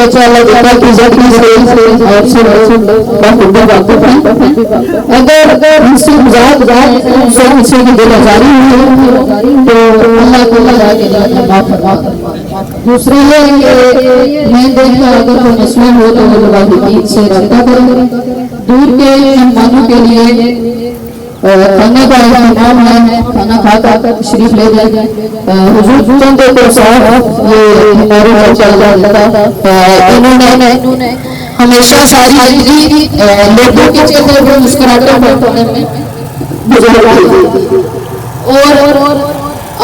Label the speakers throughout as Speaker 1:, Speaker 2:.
Speaker 1: اچھا اللہ تعالیٰ کی ذاتی سے آپ سے باخبر واقف ہیں. اگر ان سے ذات سے کی دل آزاری ہوئی تو اللہ کو لگا کے معاف فرما. دوسری یہ کہ میں دیکھتا اگر کوئی مسئلہ ہو تو وہ والدین سے رابطہ کریں. دور کے مہمانوں کے لیے کھانے کا اہتمام ہے, کھانا کھا کر تشریف لے جائیں. حضور چند کو صاحب یہ ہمارے انہوں نے ہمیشہ ساری زندگی لوگوں کے چہرے پر مسکراہٹیں پڑھنے میں گزاری. اور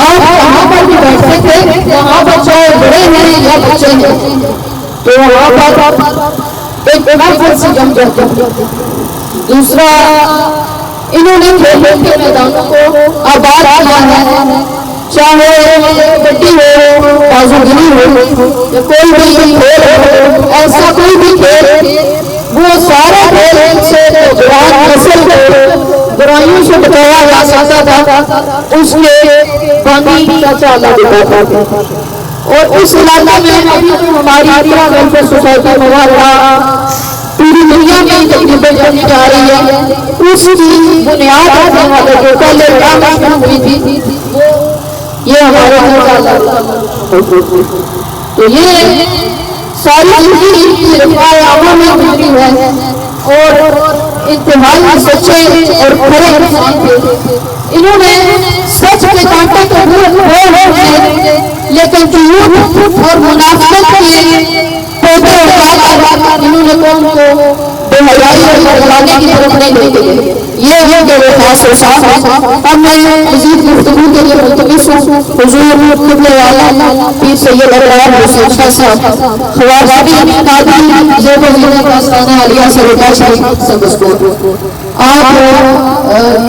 Speaker 1: آپ وہاں پر بھی بیٹھتے تھے وہاں پر چاہے بڑے ہیں یا بچے ہیں تو وہاں پر ایک محفل سے جم جاتے ہیں. دوسرا انہوں نے کھیلوں کے میدانوں کو آباد کیا ہے, چاہے کبڈی ہو, بازوگیری ہو یا کوئی بھی کھیل ہو, ایسا کوئی بھی کھیل وہ سارے کھیل سے جوان نسل کو برائیوں سے بچایا جا سکتا تھا اس کے بانی کا چالا دکھاتا تھا. اور اس علاقہ میں ابھی تو ہماری ویلفیئر سوسائٹی مبارکہ پوری دنیا میں تقریباً جانی جا رہی ہے, اس کی بنیاد رکھنے والے جو پہلے کام ہوئی تھی یہ ہمارے تو یہ ساری زندگی رفاع عامہ میں گزری ہے اور انتہائی سچے اور کھرے انسان تھے. انہوں نے سچ کے کانٹے کو دور ہیں لیکن جھوٹ اور منافقت کے پودے اگا کر انہوں نے قوم کو بے حیائی اور بدکاری کی طرف نہیں لے گئے. یہ ہے کہ وہ خاص احساس ہے. اب میں مزید گفتگو کے لیے ملتمس ہوں حضور قبلہ والا پیر سید ابراہیم حسین شاہ صاحب خوارزمی قادری زیب الحلہ کا آستانہ عالیہ سے شریف سنگسکور آپ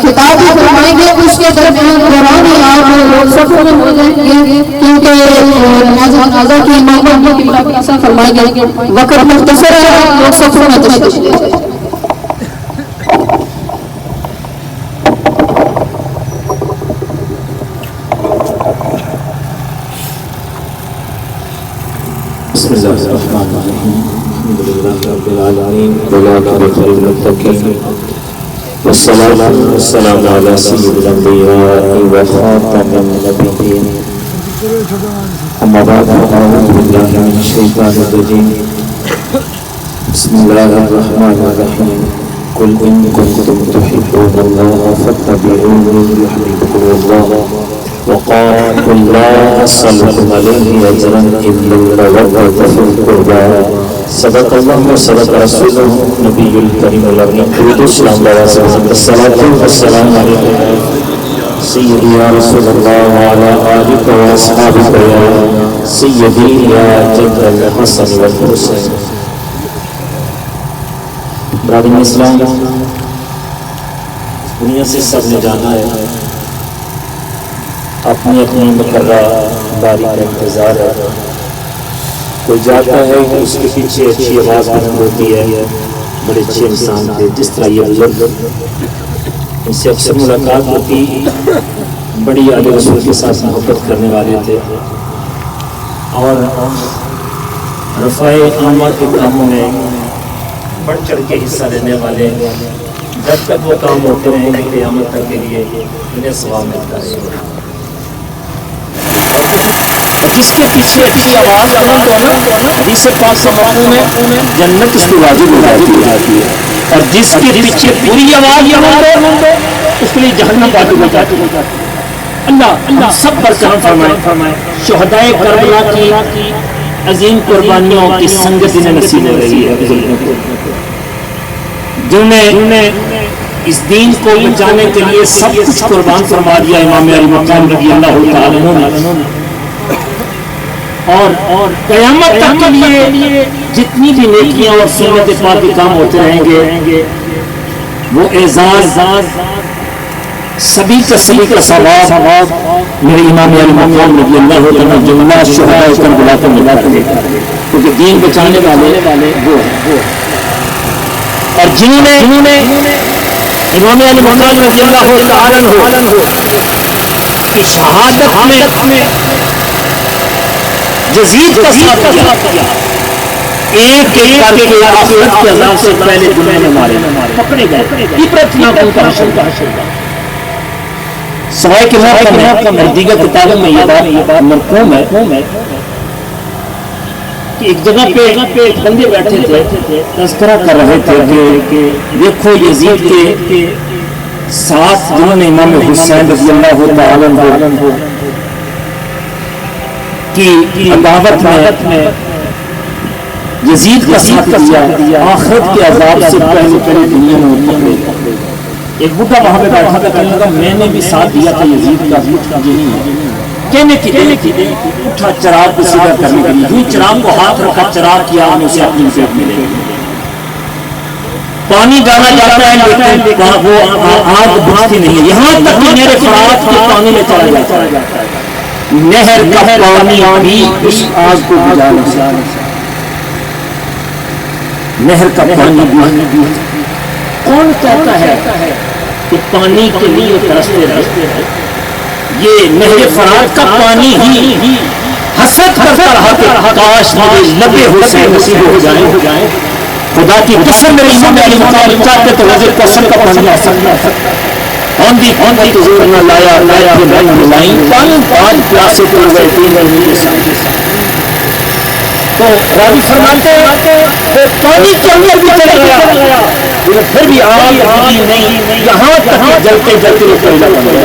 Speaker 1: خطاب فرمائیں گے. اس کے درمیان دوران ہی آپ صفوں میں ہو جائیں گے کیونکہ نماز جنازہ کی امامت کی قبلہ فرمائیں گے. وقت مختصر ہے, لوگ صفوں میں تشریف لے جائیں.
Speaker 2: بسم اللہ الرحمن الرحیم. الحمد للہ رب العالمین والعاقبۃ للمتقین والصلاة والسلام علی سید الانبیاء وخاتم النبیین. اما بعد اعوذ باللہ من الشیطان الرجیم. بسم اللہ الرحمن الرحیم. قل ان کنتم تحبون اللہ فاتبعونی یحببکم اللہ وقالوا لا أسألكم عليه أجرا إلا المودة في القربى. صدق الله وصدق رسوله النبي الكريم الأمين. السلام عليكم الصلاة والسلام عليك سيدي يا رسول الله وعلى آلك وأصحابك يا سيدي يا جد الحسن والحسين. برادر اسلام, دنیا سے سب نے جانا ہے, اپنی اپنی مقررہ باری کا انتظار ہے. کوئی جاتا ہے کہ اس کے پیچھے اچھی آواز بلند ہوتی ہے, بڑے اچھے انسان تھے. جس طرح یہ بزرگ ان سے اکثر ملاقات ہوتی, بڑی اعلی رسول کے ساتھ محبت کرنے والے تھے اور رفع عامہ کے کاموں میں بڑھ چڑھ کے حصہ لینے والے. جب تک وہ کام ہوتے رہیں گے قیامت تک کے لیے انہیں ثواب ملتا ہے. جس کے پیچھے اچھی آواز بلند ہونا, حدیث پاک سے مفہوم ہے جنت اس کی واجب ہو جاتی ہے, اور جس کے پیچھے پوری آواز بلند ہو اس کے لیے جہنم واجب ہو جاتی ہے. اللہ سب پر کرم فرمائے. شہدائے کربلا کی عظیم قربانیوں کی سنگت انہیں نصیب ہو رہی ہے, جنہوں نے اس دین کو بچانے کے لیے سب کچھ قربان فرما دیا. امام علی مقام رضی اللہ تعالیٰ عنہ نے, اور قیامت تک کے لیے جتنی بھی نیکیاں اور سنت پاک کے کام ہوتے رہیں گے وہ اعزاز سبھی کا ثواب میرے امام علی مقام رضی اللہ تعالیٰ جملہ شہداء کربلا کو ملا کرے, کیونکہ دین بچانے والے وہ ہیں. اور جنہوں نے امام علی مقام رضی اللہ تعالیٰ عنہ کی شہادت میں یزید کا ساتھ دیا, ایک ایک کر کے آخرت کے عذاب سے پہلے دنیا میں مارے پکڑے گئے. عبرت ناکوں کا حشر. سوائے کے موقع میں دیگر کتابوں میں یہ بات مرقوم ہے کہ ایک جگہ پہ بندے بیٹھے تھے تذکرہ کر رہے تھے کہ دیکھو یزید کے ساتھ جنہوں نے امام حسین رضی اللہ تعالی عنہ کی عداوت میں یزید کا ساتھ دیا آخرت کے عذاب سے پہلے دنیا میں پکڑے. ایک بڈھا وہاں پہ بیٹھا تھا کہنے لگا میں نے بھی ساتھ دیا تھا یزید کا کہنے کی اٹھا چراغ کو سیدھا کرنے کے لیے چراغ کو ہاتھ رکھا چراغ کیا ہم اسے اپنی پیٹ میں لے گئے. پانی ڈالا جاتا ہے لیکن وہ آگ بجھتی نہیں ہے. یہاں تک کہ میرے فرات کے پانی میں چلا جاتا ہے. نہر کا پانی بھی اس آگ کو بجھا نہیں سکتا. نہر کا پانی بھی کون کہتا ہے کہ پانی کے لیے ترستے رہتے. یہ نہر فرات کا پانی ہی حسد کرتا رہا کہ کاش میرے لبے حسین نصیب ہو جائیں. خدا کی قسم میرے امام علی مقام چاہتے تو وزیر قسم کا پانی آ سکتا. ہوندی تو زور نہ لایا پانی 5 پیاسے کو گئے 3 تو راوی فرماتے ہیں پانی کے اندر بھی چلا گیا پھر بھی آگ بجھی نہیں. یہاں تک جلتے جلتے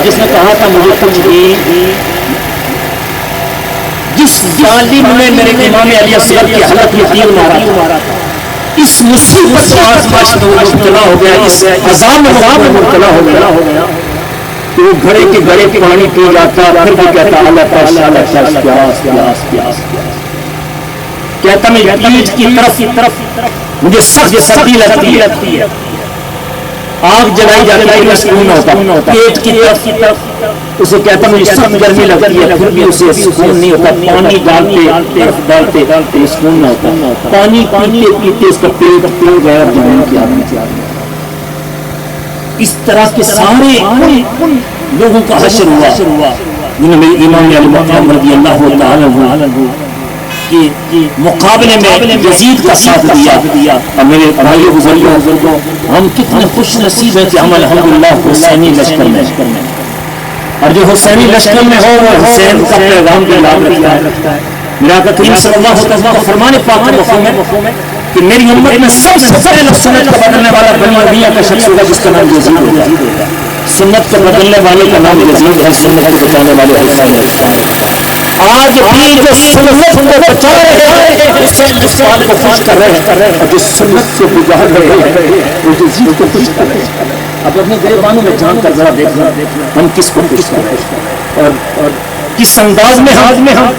Speaker 2: جس نے کہا تھا مجھے کچھ بھی جس ظالم نے میرے امام علی اصغر کی حلق میں تیر مارا تھا اس مصیبت و آزمائش میں مبتلا ہو گیا. اس عذاب میں مبتلا ہو گیا کہ وہ گھڑے کے گھڑے کے پانی پی جاتا پھر بھی کہتا اللہ پیاس پیاس کہتا میں پیٹ کی طرف مجھے سخت سردی لگتی ہے. آگ جلائی جاتی ہے سکون ہوتا. پیٹ کی طرف اسے کہتا مجھے سخت گرمی لگتی ہے پھر بھی اسے سکون نہیں ہوتا. پانی ڈالتے سکون نہ ہوتا. پانی پیتے اس کا پیٹ پھول گیا جنون کی آگ میں. اس طرح کے سارے لوگوں کا حشر ہوا جنہوں نے امام علی مقام رضی اللہ تعالی عنہ کے مقابلے میں یزید کا ساتھ دیا. اور میرے بھائیو بزرگوں ہم کتنے خوش نصیب ہیں کہ ہم الحمدللہ حسینی لشکر میں اور جو حسینی لشکر میں ہو وہ حسین کا پیغام بھی یاد رکھتا ہے. میرا آقا کریم صلی اللہ علیہ وسلم کا فرمان پاک کا مفہوم ہے کہ میری امت میں سب سے پہلے سنت کو بدلنے والا بنی اربیہ کا شخص ہوگا جس کا نام یزید ہوگا. سنت کو بدلنے والے کا نام یزید ہے. سنت کو بچانے والے حسین. آج بھی جو سنت کو بچا رہے ہیں حسین نسوال کو خوش کر رہے ہیں اور جو سنت کو بگاڑ رہے ہیں وہ یزید کو خوش کر رہے ہیں. اب اپنے گریبانوں میں جان کر ذرا دیکھنا ہم کس کو خوش کر رہے ہیں اور کس انداز میں ہم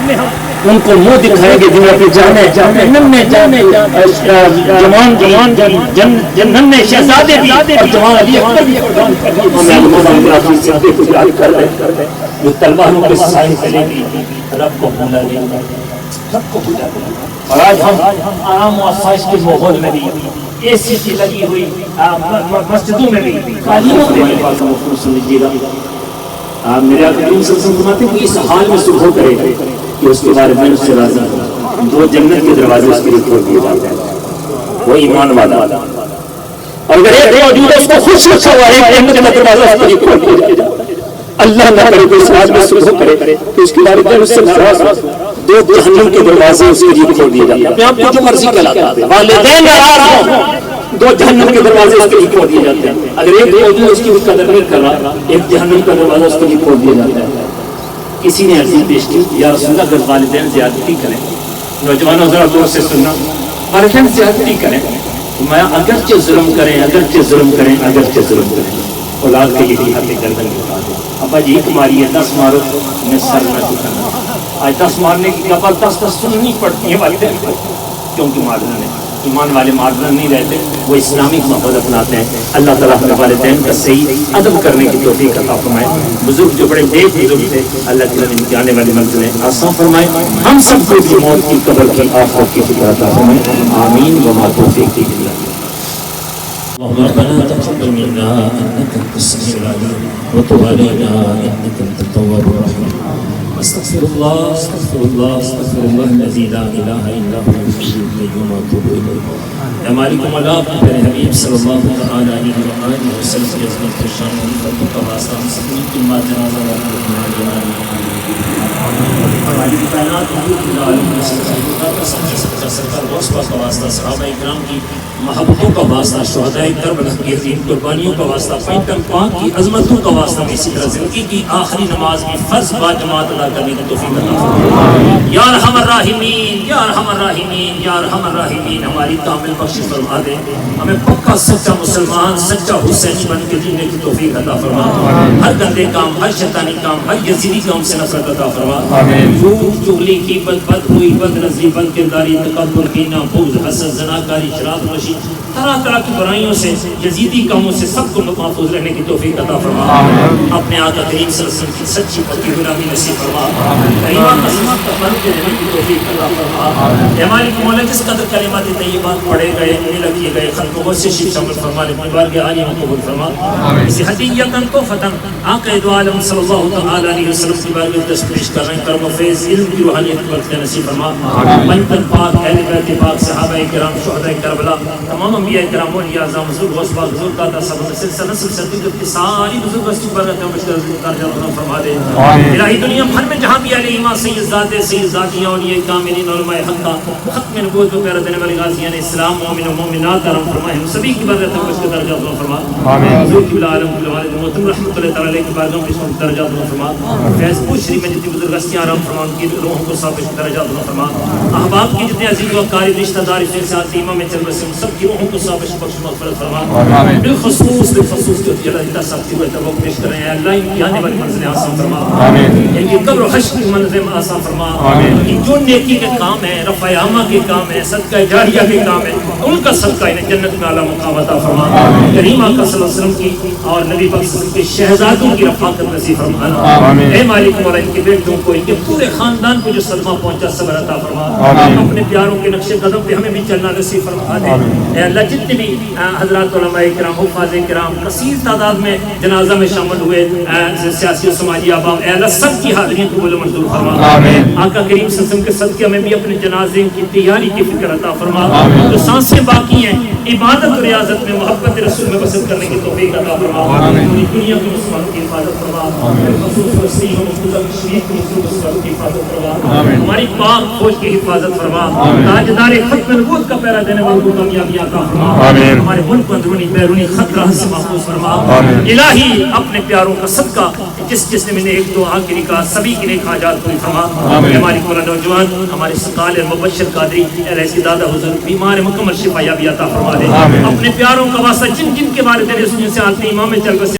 Speaker 2: ان کو منہ دکھائیں گے جنہیں اپنے جانے جوان شہزادے بھی اور جوان علی اکبر بھی کر رہے ہیں جو تلواروں کے سائے چلے گی رب کو بھولا نہیں. اور آج ہم آرام و آسائش کے ماحول میں بھی اے سی کی لگی ہوئی مسجدوں میں بھی قالینوں میں بھی سمجھیے گا. میرے آقا کریم صلی اللہ علیہ وسلم فرماتے ہیں کہ اس حال میں صبح کرے کہ اس کے بارے میں اس سے راضی ہوں. 2 جنت کے دروازے اس کے لیے کھول دیے جاتے ہیں. وہ ایمان والا اور اگر ایک موجود ہے اس کو خوش رکھا ہوا ہے جنت کا دروازہ اس کے لیے کھول دیا جاتا ہے. اللہ نہ کرے کہ اس حال میں صبح کرے تو اس کے بارے میں اس سے ناراض 2 جہنم کے دروازے اس کے لیے کھول دیے جاتے ہیں. اپنے آپ کو جو مرضی کہلاتا ہے. والدین ناراض ہوں 2 جہنم کے دروازے اس کے لیے کھول دیے جاتے ہیں. اگر ایک موجود اس کی قدر نہیں کر رہا ایک جہنم کا دروازہ اس کے لیے کھول دیا جاتا ہے. کسی نے عرضی پیش کی یا رسول اللہ اگر والدین زیادتی کریں نوجوانوں ذرا دور سے سننا والدین زیادتی کریں تو میں اگرچہ ظلم کریں اولاد کے لیے ہاتھ گردن اٹھا دیں. ابا جی ایک ماری ہے 10 مارو میں سر نہ جھکانا. آج 10 مارنے کی کبر 10 سننی پڑتی ہے والدین کو کیونکہ مارنا ہے. ایمان والے مارنا نہیں رہتے وہ اسلامک محبت اپناتے ہیں. اللہ تعالیٰ اپنے والدین کا صحیح ادب کرنے کی توفیق عطا فرمائے. بزرگ جو بڑے نیک بزرگ تھے اللہ تعالیٰ نے ان کی آنے والی منزلیں آسان فرمائے. ہم سب کو بھی موت کی قبر کی آخرت کی فکر عطا فرمائے. آمین وما توفیق الا باللہ. ربنا تقبل منا انك انت السميع العليم وتب علينا انك انت التواب الرحيم. استغفرullah استغفرullah استغفرullah الذي لا اله الا هو الحي القيوم واتوب اليه. اے مالک مولا اپنے حبیب صلی اللہ علیہ وسلم کی عظمت و شان و عظمت کا واسطہ ہم سب کی ماں جنازہ ہماری کائنات سچا سرکار غوث پاک کا واسطہ، صحابہ کرام کی محبتوں کا واسطہ، شہداء کربلا کی عظیم قربانیوں کا واسطہ، پیغمبر پاک کی عظمتوں کا واسطہ میں اسی طرح زندگی کی آخری نماز کی فرض با جماعت ادا کرنے کی توفیق عطا فرما یا ارحم الراحمین یا ارحم الراحمین یا ارحم الراحمین. ہماری کامل بخشش فرما دے، ہمیں پکا سچا مسلمان سچا حسینی بن کے جینے کی توفیق عطا فرما. ہر گندے کام، ہر شیطانی کام، ہر یزیدی کام سے نفرت عطا فرما. جھوٹ چغلی کی بد ہوئی بد نظری بد کرداری تکبر کینہ بغض حسد زناکاری شراب نوشی طرح طرح کی برائیوں سے یزیدی کاموں سے سب کو محفوظ رہنے کی توفیق عطا فرما. اپنے آقا کریم صلی اللہ علیہ وسلم کی سچی پکی غلامی نصیب فرما. کلمات قسمت کا بن کے رہنے کی توفیق عطا فرما. اے مالک مولا جس قدر کلمات طیبات پڑھے گئے ملا کیے گئے خلق کو سے شیف شامل فرما لے. بار کے عالی کو قبول فرما. اسی ہدیتن تو فتن آقا دو عالم صلی اللہ تعالی علیہ وسلم کی بار میں دست پیش کر رہے ہیں. کرم و فیض علم کی روحانیت برکت نصیب فرما. منتن پاک اہل بیت پاک صحابہ کرام شہداء کربلا تمام انبیاء کرام اولیاء اعظم حضور غوث پاک حضور دادا صاحب سلسلہ نسل صدیق کی ساری بزرگ ہستی برکت و بشکر درجات عطا فرما دے. الہی دنیا بھر میں جہاں بھی اہل ایمان سید ذات سید ذاتیہ اولیاء کاملین علماء حق ختم نبوت کو پیارا دینے والے غازیان اسلام مومن و مومنات کرم فرمائے. ہم سبھی کی برکت و بشکر درجات عطا فرما. حضور کی عالم کل والد محترم رحمۃ اللہ تعالی علیہ کی بارگاہ میں بشکر درجات عطا فرما. فیض پوش شریف میں جتنی بزرگ ہستیاں آرام فرما ان کی روحوں کو صاف درجات عطا فرما. احباب کی جتنے عزیز و اقارب رشتہ دار اس ساتھ ایمان میں چل بسے سب کی روحوں کو صاف بخش مغفرت فرما. بالخصوص جو جلالہ صاحب کی توقع پیش کر رہے ہیں اللہ ان کی آنے والی منزلیں آسان فرما. ان کی قبر و حشر کی منزلیں آسان فرما. ان جو نیکی کے کام ہے رفع عامہ کے کام ہے صدقہ جاریہ کے کام ہے ان کا صدقہ انہیں جنت میں اعلیٰ مقام عطا فرما. کریم آقا صلی اللہ علیہ وسلم کی اور نبی پاک صلی اللہ علیہ وسلم کے شہزادوں کی رفاقت نصیب فرما. اے مالک مولا ان کے بیٹوں کو ان کے پورے خاندان کو جو صدمہ پہنچا صبر عطا فرما. اپنے پیاروں کے نقش قدم پہ ہمیں بھی چلنا نصیب فرما دے. اے اللہ جتنے بھی حضرات علماء کرام حفاظ کرام کثیر تعداد میں جنازہ میں شامل ہوئے سیاسی و سماجی احباب اے اللہ سب کی حاضری قبول منظور فرما. آقا کریم صلی اللہ علیہ وسلم کے صدقے ہمیں بھی اپنے جنازے کی تیاری کی فکر عطا فرما. جو سانسیں باقی ہیں عبادت و ریاضت میں محبت رسول میں بسر کرنے کی توفیق عطا فرما. پوری دنیا کے مسلمانوں کی حفاظت فرما. خصوص فلسطین و مقبوضہ کشمیر کے مسلمانوں کی حفاظت فرما. ہماری پاک فوج کی حفاظت فرما. تاجدار ختم نبوت کا پہرا دینے والوں کو کامیابی عطا فرما. ہمارے ملک کو اندرونی بیرونی خطرہ سے محفوظ فرما. الہی اپنے پیاروں کا صدقہ جس جس نے میں نے ایک دو آخری کہا سبھی کی نیک حاجات پوری فرما. ہماری مولانا نوجوان ہمارے سقال مبشر قادری علیہ کے دادا حضور بیمار مکمل شفا یابی عطا فرما دے. اپنے پیاروں کا واسطہ جن جن کے بارے تیرے سننے سے آتے امام چل بسے